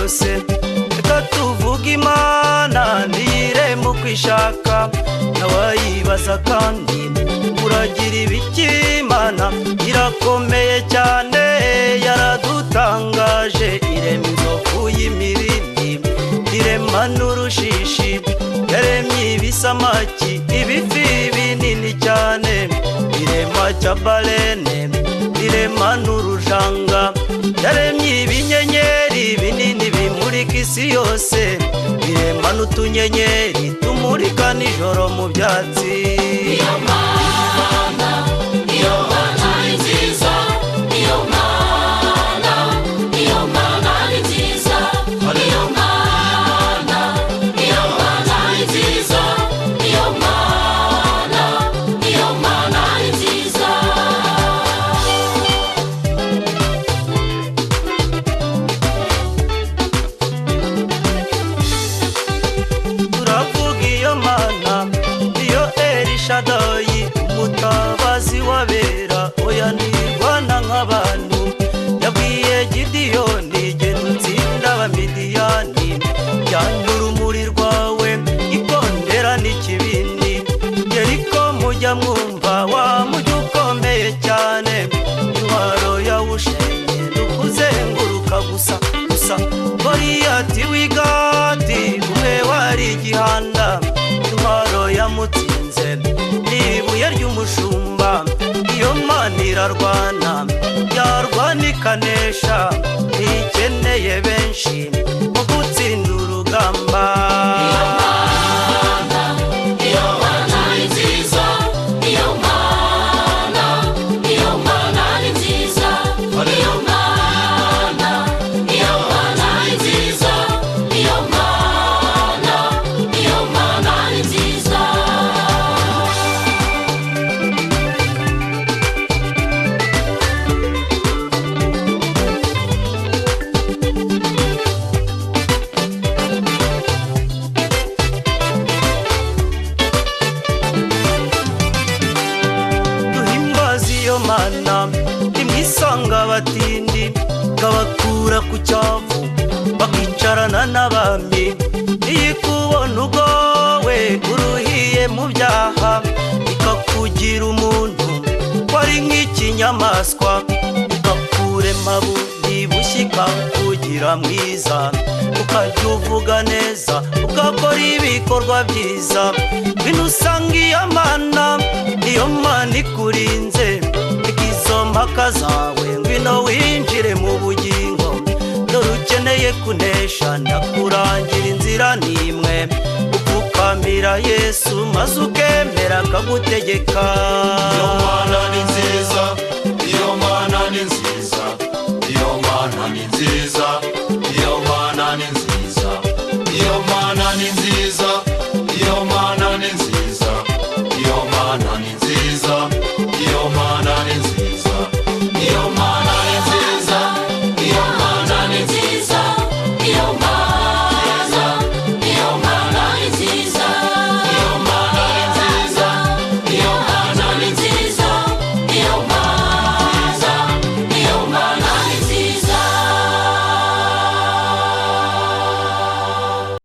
yose reka tuvuga Imana ntirema kwishaka nawayibaza kandi uragira ibiki Imana irakomeye cyane yaradutangaje irema inzovu y'imirindi irema n'urushishi yaremye ibisamaki ibifi binini cyane irema cyabalene irema n'urujanga yaremye ibinyenyeri binini bimurika isi yose irema n'utunyenyeri tumurika nijoro mu byatsi Iyomana, Iyomana ninziza, Iyomana, Iyomana ninziza, Iyomana, Iyomana ninziza, Iyomana, Iyomana ninziza. turavuga Iyomana iyo Elishadayi umutabazi wabera oya ntirwana nk'abantu yabwiye Gidiyoni genda utsinda abamidiyani jyana urumuri rwawe ikondera n'ikibindi Yeriko mujya mwumva wa mujyi ukomeye cyane intwaro yawushenye nukuzenguruka gusa Goliyati w'Igati umwe wari igihanda intwaro yamutsinze n'ibuye ry'umushumba Iyomana irarwana yarwana ikanesha ntikeneye benshi mu gutsinda urugamba Iyomana, Iyomana ninziza, Iyomana, Iyomana ninziza, Iyomana, Iyomana ninziza, Iyomana, Iyomana ninziza. duhimbaza Iyomana imwisanga abatindi ikabakura ku cyavu bakicarana n'abami iyikubona ugowe uruhiye mu byaha ikakugira umuntu wari nk'ikinyamaswa ikakurema bundi bushya ikakugira mwiza ukajya uvuga neza ugakora ibikorwa byiza bino usanga Iyomana Iyomana ikurinze izo mpaka zawe ngwino winjire mu bugingo dore ukeneye kunesha ndakurangira inzira n'imwe upfukamira Yesu maze ukemera akagutegeka Iyomana ninziza